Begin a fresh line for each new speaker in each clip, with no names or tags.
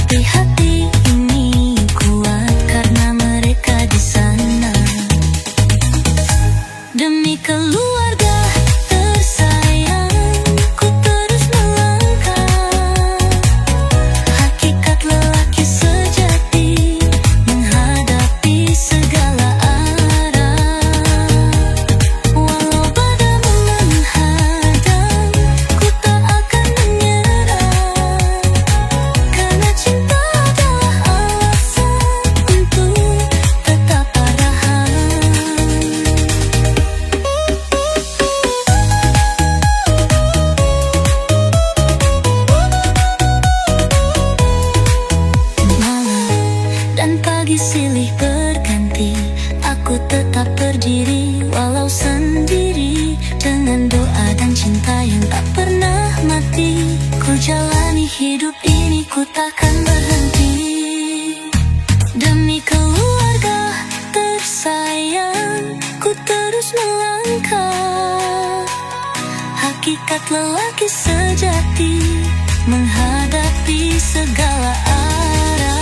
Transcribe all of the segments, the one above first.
Tapi hati ini kuat karena mereka di sana. Demi keluarga tersayang, ku terus melangkah. Hakikat lelaki sejati menghadapi segala arah. Walau badai menghadang, ku tak akan menyerah. Karena cinta adalah alasan untuk tetap parahan. Malam dan pagi silih berganti, aku tetap berdiri walau sendiri. Dengan doa dan cinta yang tak pernah mati, ku jalani hidup ini, ku takkan berhenti. Demi keluarga tersayang, ku terus melangkah. Hakikat lelaki sejati menghadapi segala arah.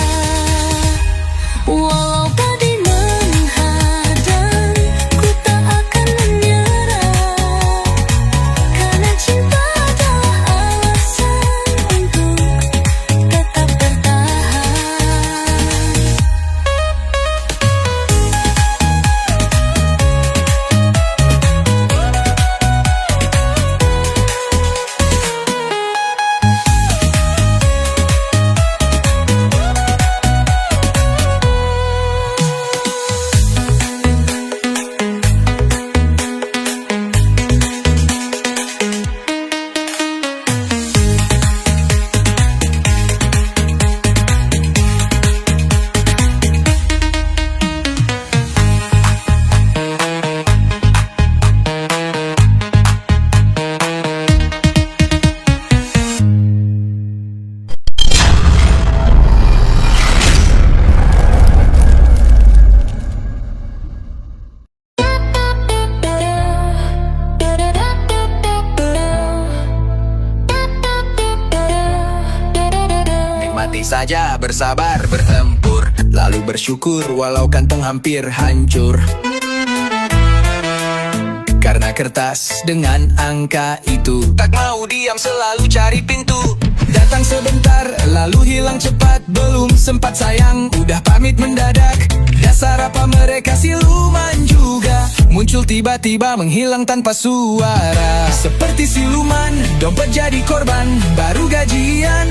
Walau badai menghadang, ku tak akan menyerah. Karena cinta adalah alasan untuk tetap bertahan.
Nikmati saja, bersabar, bertempur, lalu bersyukur walau kantong hampir hancur. Karena kertas dengan angka itu tak mau diam, selalu cari pintu. Datang sebentar, lalu hilang cepat, belum sempat sayang, udah pamit mendadak. Dasar apa mereka siluman juga, muncul tiba-tiba menghilang tanpa suara. Seperti siluman, dompet jadi korban, baru gajian,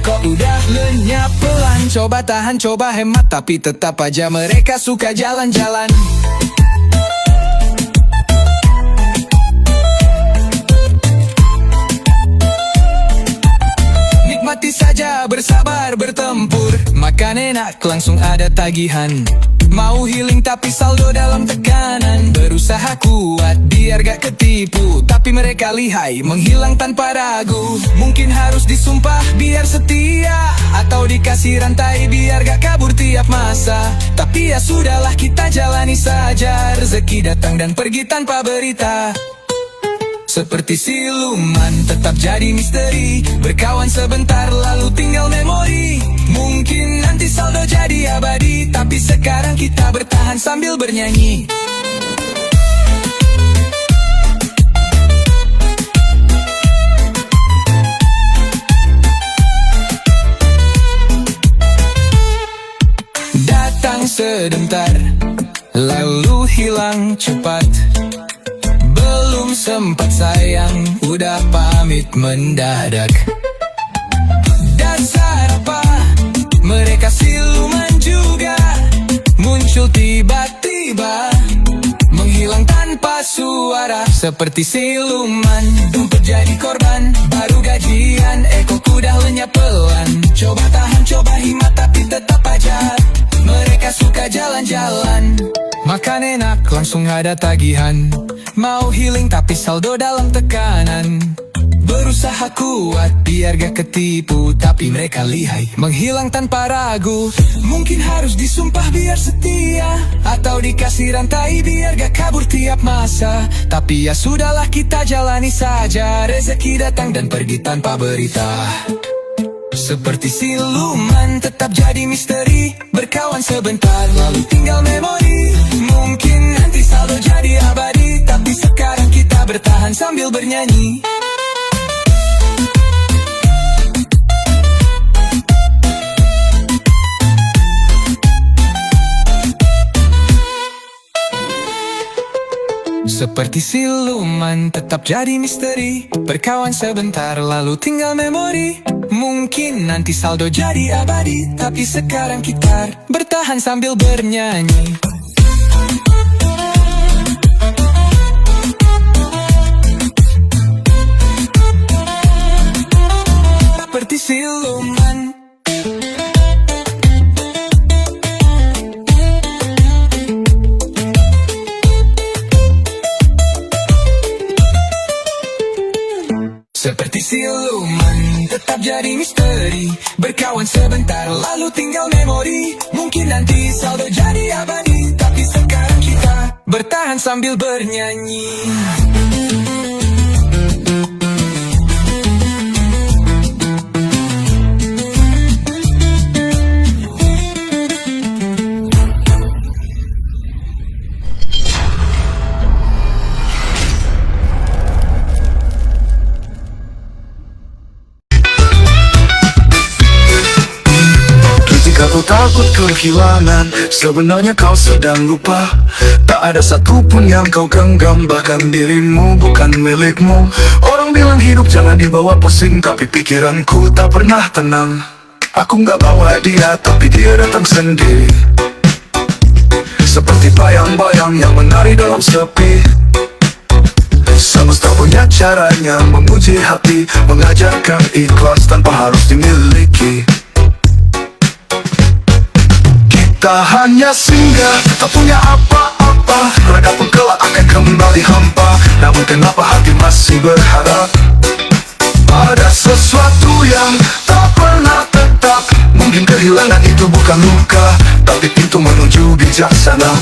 kok udah lenyap pelan. Coba tahan, coba hemat, tapi tetap aja mereka suka jalan-jalan. Nikmati saja, bersabar, bertempur, makan enak, langsung ada tagihan. Mau healing tapi saldo dalam tekanan. Berusaha kuat biar gak ketipu, tapi mereka lihai, menghilang tanpa ragu. Mungkin harus disumpah biar setia, atau dikasih rantai biar gak kabur tiap masa. Tapi ya sudahlah, kita jalani saja. Rezeki datang dan pergi tanpa berita. Seperti siluman tetap jadi misteri, berkawan sebentar lalu tinggal memori. Mungkin nanti saldo jadi abadi, tapi sekarang kita bertahan sambil bernyanyi. Datang sebentar, lalu hilang cepat. Belum sempat sayang, udah pamit mendadak. Dasar apa mereka siluman juga, muncul tiba-tiba, menghilang tanpa suara. Seperti siluman, dompet jadi korban, baru gajian, kok udah lenyap pelan. Coba tahan, coba hemat, tapi tetap aja mereka suka jalan-jalan. Makan enak, langsung ada tagihan. Mau healing tapi saldo dalam tekanan. Berusaha kuat biar gak ketipu, tapi mereka lihai, menghilang tanpa ragu. Mungkin harus disumpah biar setia, atau dikasih rantai biar gak kabur tiap masa. Tapi ya sudahlah, kita jalani saja. Rezeki datang dan pergi tanpa berita. Seperti siluman tetap jadi misteri, berkawan sebentar lalu tinggal memori. Mungkin nanti saldo jadi abadi, tapi sekarang kita bertahan sambil bernyanyi. Seperti siluman tetap jadi misteri, berkawan sebentar lalu tinggal memori. Mungkin nanti saldo jadi abadi, tapi sekarang kita bertahan sambil bernyanyi. Seperti siluman. Seperti siluman tetap jadi misteri, berkawan sebentar lalu tinggal memori. Mungkin nanti saldo jadi abadi, tapi sekarang kita bertahan sambil bernyanyi.
Kau takut kehilangan, sebenarnya kau sedang lupa. Tak ada satupun yang kau genggam, bahkan dirimu bukan milikmu. Orang bilang hidup jangan dibawa pusing, tapi pikiranku tak pernah tenang. Aku gak bawa dia, tapi dia datang sendiri, seperti bayang-bayang yang menari dalam sepi. Semesta punya caranya menguji hati, mengajarkan ikhlas tanpa harus dimiliki. Kita hanya singgah, tak punya apa-apa. Raga pun kelak akan kembali hampa. Namun kenapa hati masih berharap pada sesuatu yang tak pernah tetap. Mungkin kehilangan itu bukan luka, tapi pintu menuju bijaksana.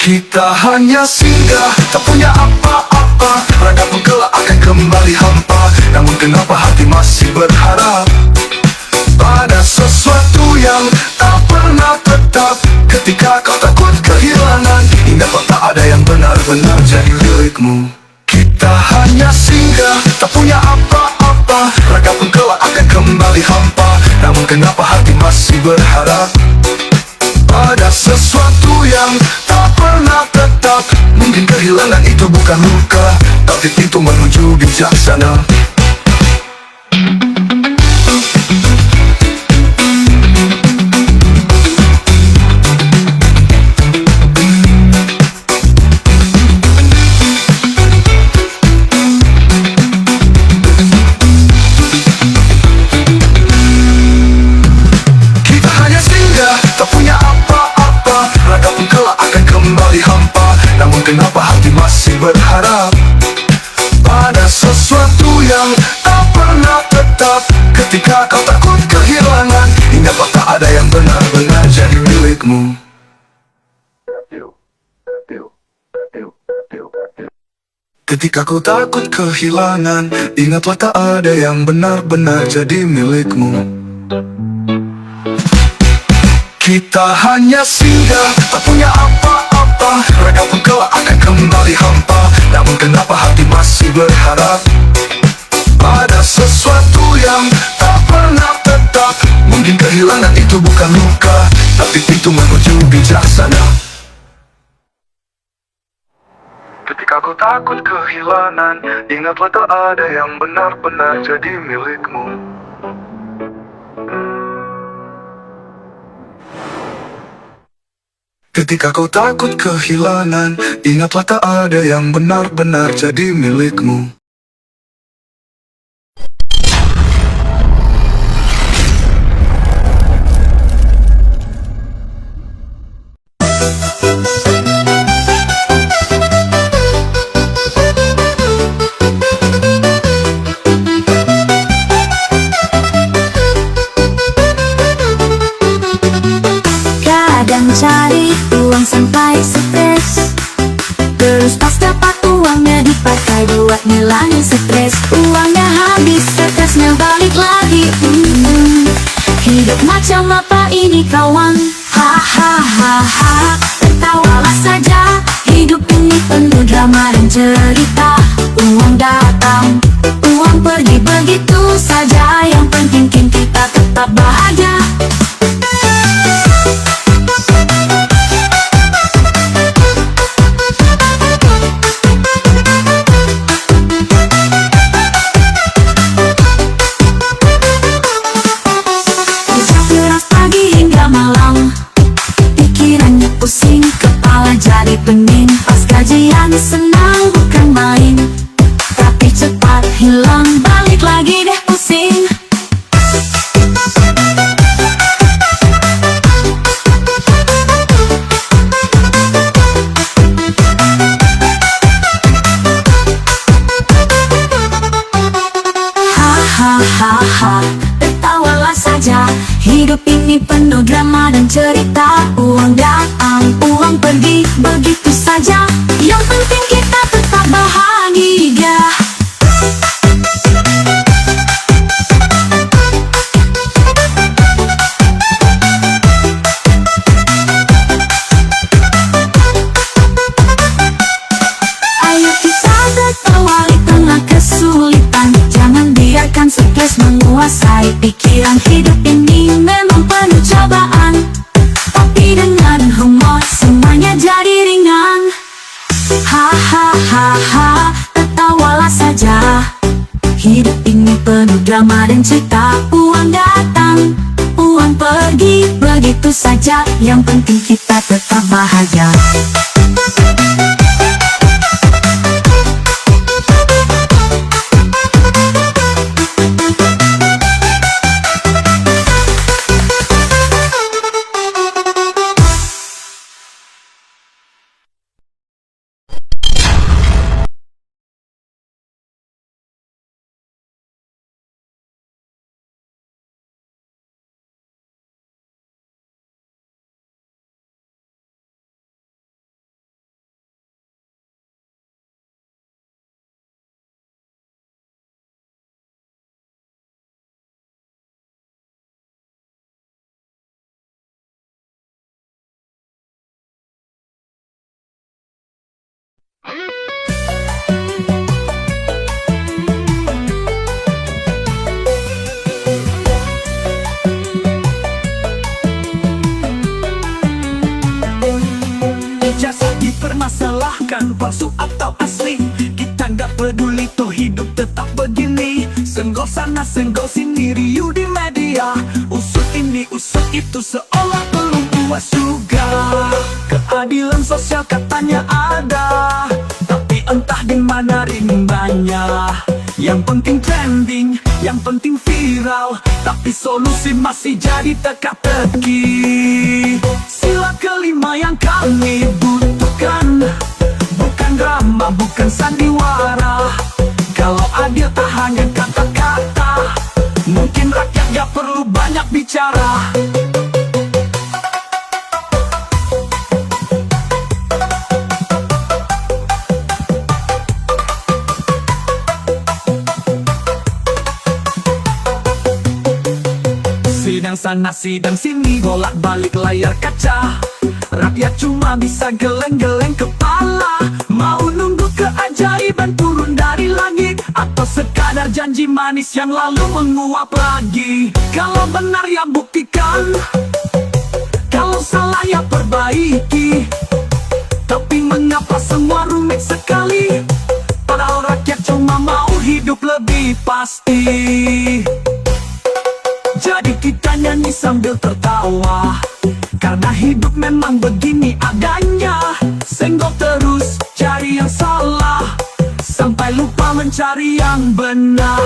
Kita hanya singgah, tak punya apa-apa. Raga pun kelak akan kembali hampa. Namun kenapa hati masih berharap pada sesuatu yang tak pernah tetap. Ketika kau takut kehilangan, ingatlah tak ada yang benar-benar jadi milikmu. Kita hanya singgah, tak punya apa-apa. Raga pun kelak akan kembali hampa. Namun kenapa hati masih berharap pada sesuatu yang tak pernah tetap. Mungkin kehilangan itu bukan luka, tapi pintu menuju bijaksana. Kenapa hati masih berharap pada sesuatu yang tak pernah tetap. Ketika kau takut kehilangan, ingatlah tak ada yang benar-benar jadi milikmu. Ketika kau takut kehilangan, ingatlah tak ada yang benar-benar jadi milikmu. Kita hanya singgah, tak punya apa-apa. Raga pun kelak akan kembali hampa. Namun kenapa hati masih berharap pada sesuatu yang tak pernah tetap. Mungkin kehilangan itu bukan luka, tapi pintu menuju bijaksana. Ketika kau takut kehilangan, ingatlah tak ada yang benar-benar jadi milikmu. Ketika kau takut kehilangan, ingatlah tak ada yang benar-benar jadi milikmu.
Cari uang sampai stres, terus pas dapat uangnya dipakai buat nilai. Hidup macam apa ini kawan? Ha ha ha ha. Tertawalah saja. Hidup ini penuh drama dan cerita. Uang datang, uang pergi begitu saja. Yang penting kita tetap bahagia. Kerja keras pagi hingga malam, pikirannya pusing, kepala jadi pening. Pas gajian senang bukan main, tapi cepat hilang, balik lagi deh pusing. Hahaha, tertawalah saja. Hidup ini penuh drama dan cerita. Uang datang, uang pergi, begitu saja. Yang penting kita tetap bahagia. Ayo kita tertawa di tengah kesulitan. Jangan biarkan stres menguasai pikiran. Hidup ini memang penuh cobaan, tapi dengan humor semuanya jadi ringan. Hahaha, tertawalah saja. Hidup ini penuh drama dan cerita. Uang datang, uang pergi, begitu saja. Yang penting kita tetap bahagia.
Ijazah dipermasalahkan, palsu atau asli. Kita nggak peduli, toh hidup tetap begini. Senggol sana, senggol sini, riuh di media. Usut ini, usut itu, seolah belum puas juga. Keadilan sosial katanya ada, tapi entah di mana rimbanya. Yang penting trending, yang penting viral, tapi solusi masih jadi teka-teki. Sila kelima yang kami butuhkan, bukan drama, bukan sandiwara. Kalau adil tak hanya kata-kata, mungkin rakyat gak perlu banyak bicara. Sidang sana, sidang sini, bolak-balik layar kaca. Rakyat cuma bisa geleng-geleng kepala. Mau nunggu keajaiban turun dari langit, atau sekadar janji manis yang lalu menguap lagi. Kalau benar ya buktikan, kalau salah ya perbaiki. Tapi mengapa semua rumit sekali, padahal rakyat cuma mau hidup lebih pasti. Jadi kita nyanyi sambil tertawa, karena hidup memang begini adanya. Senggol terus, cari yang salah, sampai lupa mencari yang benar.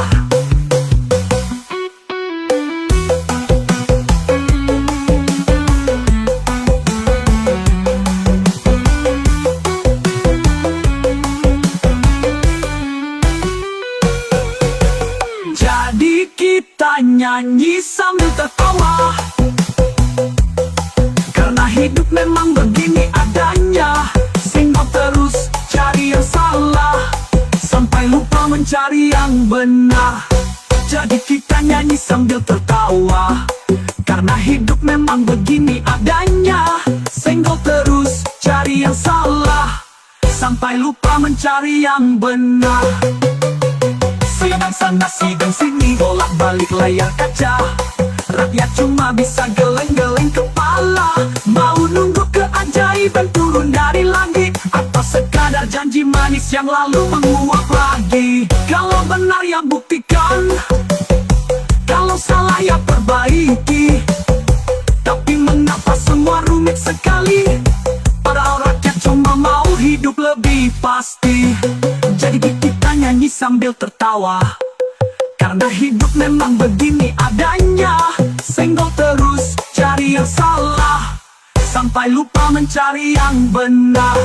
Jadi kita nyanyi sambil tertawa, karena hidup memang begini adanya. Senggol terus, cari yang salah, sampai lupa mencari yang benar. Jadi kita nyanyi sambil tertawa, karena Karena hidup memang begini adanya, senggol terus cari yang salah, sampai lupa mencari yang benar. Sidang sana sidang sini, bolak-balik layar kaca, rakyat cuma bisa geleng-geleng kepala. Mau nunggu keajaiban turun dari langit, atau sekadar janji manis yang lalu menguap lagi? Kalau benar ya buktikan, kalau salah ya perbaiki. Tapi mengapa semua rumit sekali? Padahal rakyat cuma mau hidup lebih pasti. Jadi kita nyanyi sambil tertawa, karena hidup memang begini adanya, senggol terus cari yang salah, sampai lupa mencari yang benar.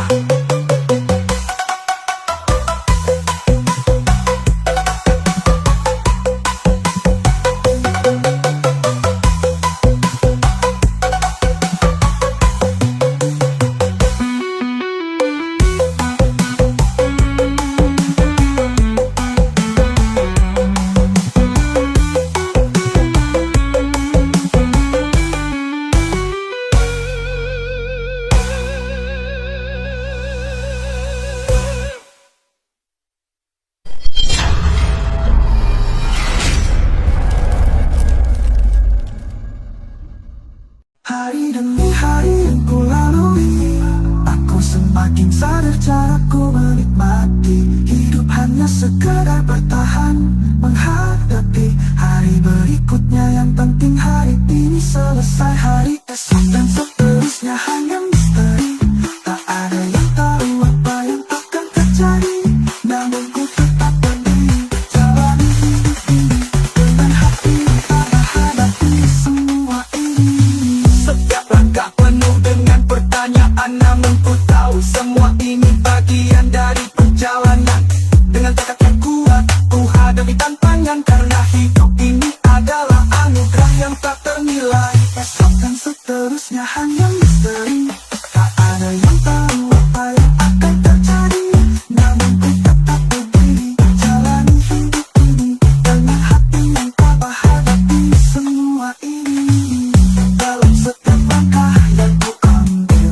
Hari demi hari yang ku lalui, aku semakin sadar caraku menikmati hidup hanya sekedar bertahan, menghadapi hari berikutnya. Yang penting hari ini selesai, hari esok dan seterusnya hanya misteri. Tak ada yang tahu apa yang akan terjadi, namun ku tetap berdiri, jalani hidup ini dengan hati yang tabah, hadapi semua ini. Setiap langkah penuh dengan pertanyaan, namun ku tahu semua ini bagian dari perjalanan. Dengan tekad yang kuat, ku hadapi tantangan, karena hidup ini adalah anugerah yang tak ternilai. Esok dan seterusnya hanya misteri. Tak ada yang tahu apa yang akan terjadi, namun ku tetap berdiri, jalani hidup ini dengan hati yang tabah, hadapi semua ini. Dalam setiap langkah yang ku ambil,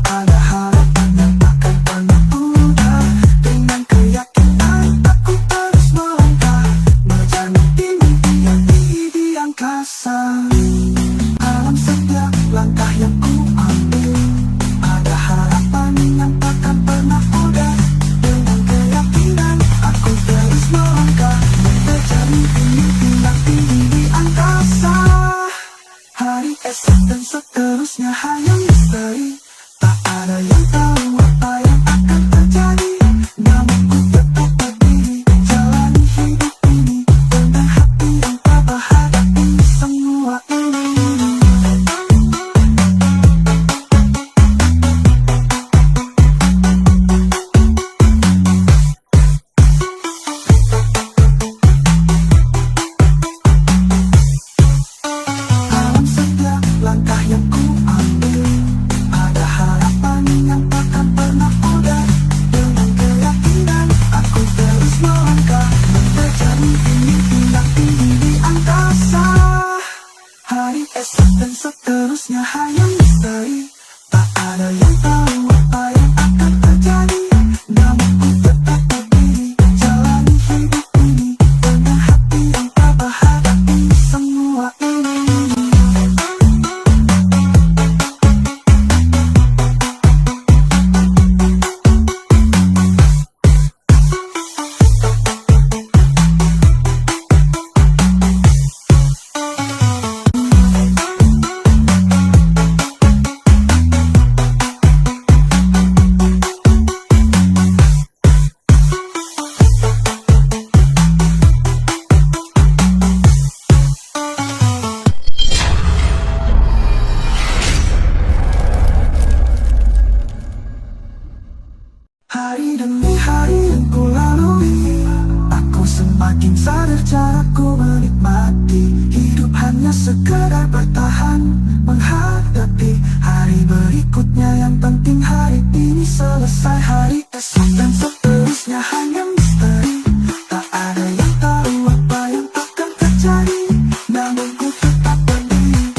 ada harapan yang takkan pernah pudar. Dengan keyakinan aku terus melangkah, mengejar mimpi-mimpi yang tinggi di angkasa. Dalam setiap langkah yang ku ambil, ada harapan yang takkan pernah pudar. Dengan keyakinan aku terus melangkah, mengejar mimpi-mimpi yang tinggi di angkasa. Hari esok dan seterusnya hanya misteri. Tak ada yang tahu apa yang akan terjadi, namun ku tetap berdiri, jalani hidup ini dengan hati yang tabah, hadapi semua ini. Dalam setiap langkah yang ku ambil, ada harapan yang takkan pernah pudar. Dengan keyakinan aku terus melangkah, mengejar mimpi-mimpi yang tinggi di angkasa. Hari esok dan seterusnya hanya misteri. Tak ada yang tahu apa yang akan terjadi, namun ku tetap berdiri, jalani hidup ini dengan hati yang tabah, hadapi semua ini. Hari demi hari yang ku lalui, aku semakin sadar caraku menikmati hidup hanya sekedar bertahan, menghadapi hari berikutnya. Yang penting hari ini selesai, hari esok dan seterusnya hanya misteri. Tak ada yang tahu apa yang akan terjadi, namun ku tetap berdiri,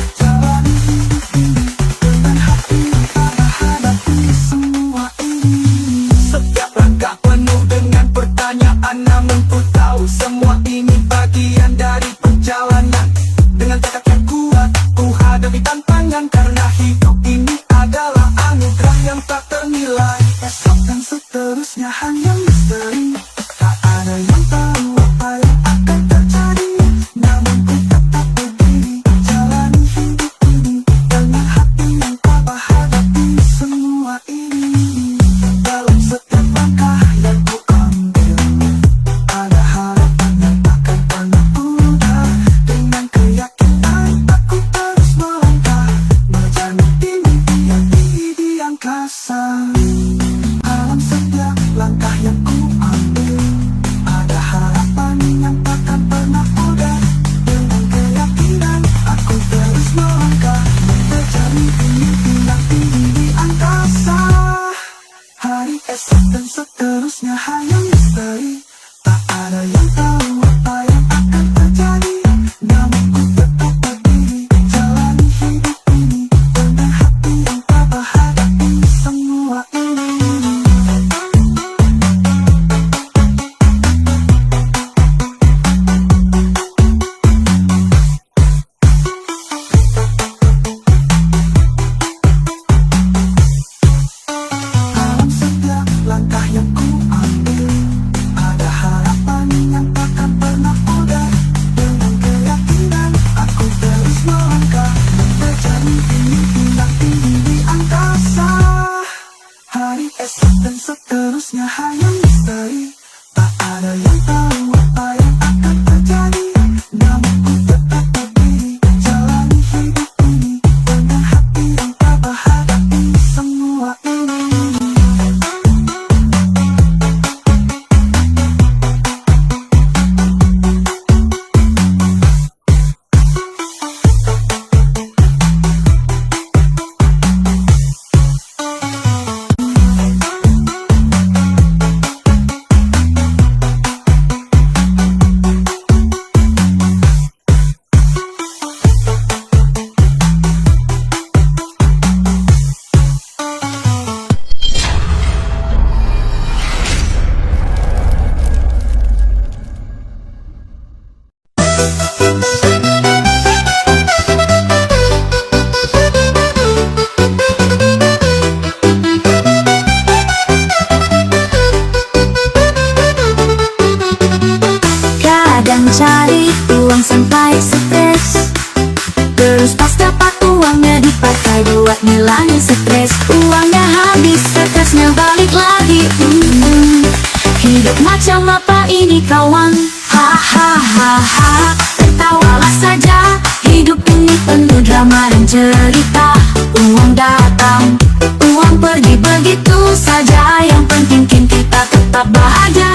Macam apa ini kawan? Ha ha ha ha. Tertawalah saja, hidup ini penuh drama dan cerita. Uang datang, uang pergi begitu saja. Yang penting kita tetap bahagia.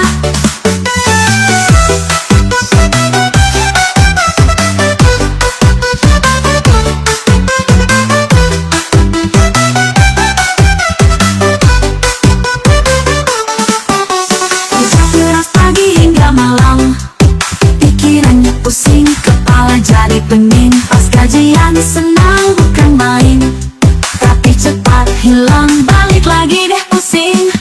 Kerja keras pagi hingga malam, pikirannya pusing, kepala jadi pening. Pas gajian senang bukan main, tapi cepat hilang, balik lagi deh pusing.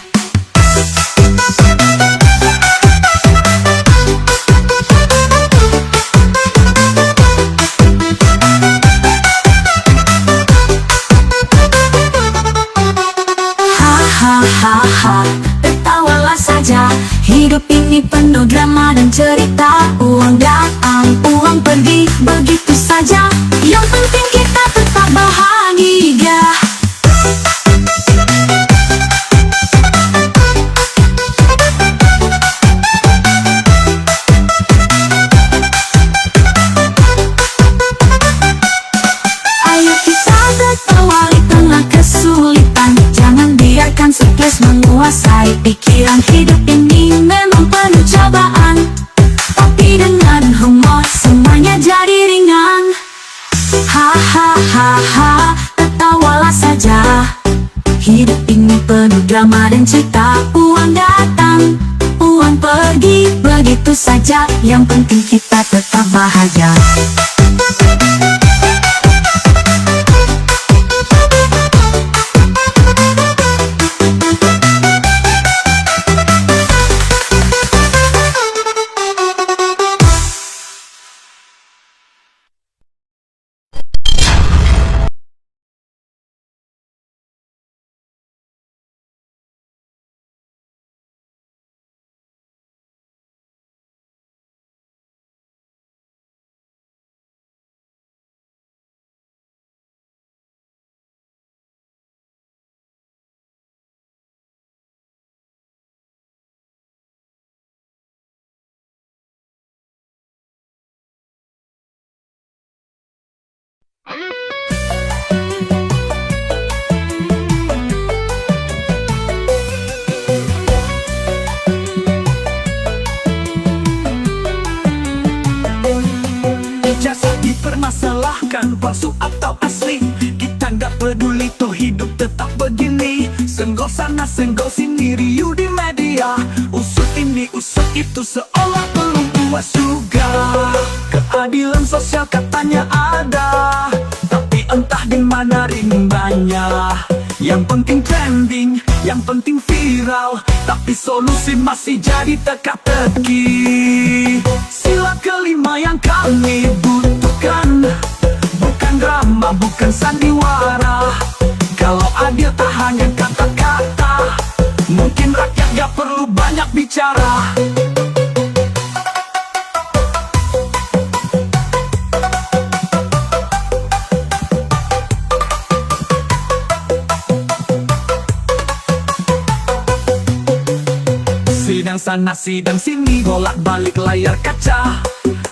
Hahaha, tertawalah saja, hidup ini penuh drama dan cerita. Uang datang, uang pergi, begitu saja. Yang penting kita tetap bahagia. Ayo kita tertawa di tengah kesulitan. Jangan biarkan stres menguasai pikiran. Hidup ini memang penuh cobaan, tapi dengan humor semuanya jadi ringan. Hahaha, tertawalah saja, hidup ini penuh drama dan cerita. Uang datang, uang pergi, begitu saja. Yang penting kita tetap bahagia.
Jasa dipermasalahkan, palsu atau asli, kita nggak peduli, toh hidup tetap begini. Senggol sana senggol sini, riuh di media. Usut ini usut itu, seolah belum puas juga. Keadilan sosial katanya ada, tapi entah di mana rimbanya. Yang penting trending, yang penting viral, tapi solusi masih jadi teka-teki. Sila kelima yang kami butuhkan, bukan drama, bukan sandiwara. Kalau adil tak hanya kata-kata, mungkin rakyat gak perlu banyak bicara. Sidang sana sidang sini, bolak-balik layar kaca.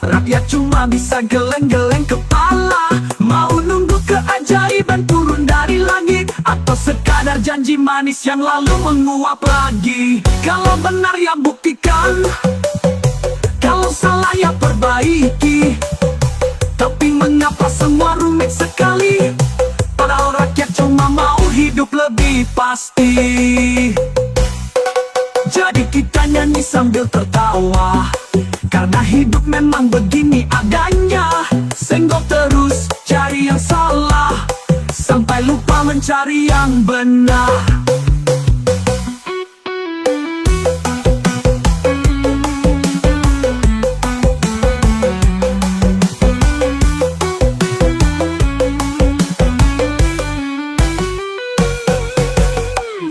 Rakyat cuma bisa geleng-geleng kepala. Mau nunggu keajaiban turun dari langit, atau sekadar janji manis yang lalu menguap lagi. Kalau benar ya buktikan, kalau salah ya perbaiki. Tapi mengapa semua rumit sekali, padahal rakyat cuma mau hidup lebih pasti. Jadi kita nyanyi sambil tertawa, karena hidup memang begini adanya. Senggol terus, cari yang salah, sampai lupa mencari yang benar.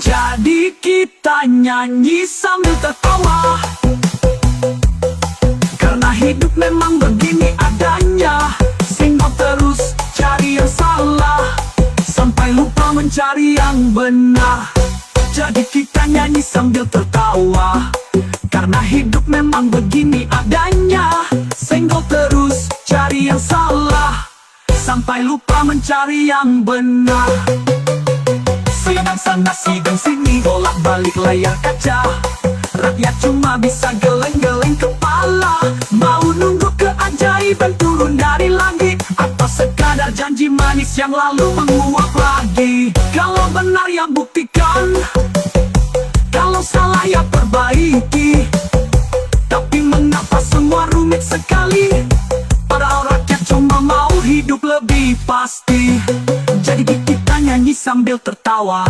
Jadi kita nyanyi sambil tertawa, karena hidup memang begini adanya. Senggol terus, cari yang salah, sampai lupa mencari yang benar. Jadi kita nyanyi sambil tertawa, Karena hidup memang begini adanya. Senggol terus cari yang salah, sampai lupa mencari yang benar. Sidang sana sidang sini, bolak-balik layar kaca. Rakyat cuma bisa geleng-geleng kepala. Mau nunggu keajaiban turun dari langit, atau sekadar janji manis yang lalu menguap lagi? Kalau benar ya buktikan, kalau salah ya perbaiki. Tapi mengapa semua rumit sekali? Padahal rakyat cuma mau hidup lebih pasti. Jadi kita nyanyi sambil tertawa,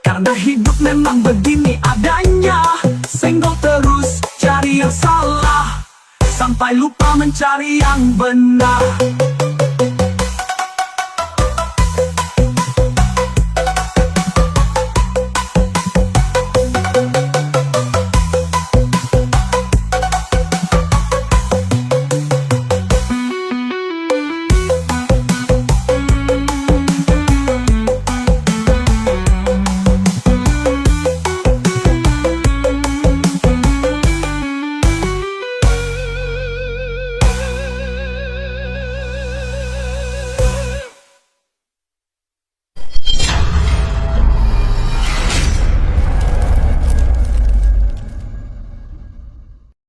karena hidup memang begini adanya. Senggol terus cari yang salah, sampai lupa mencari yang benar.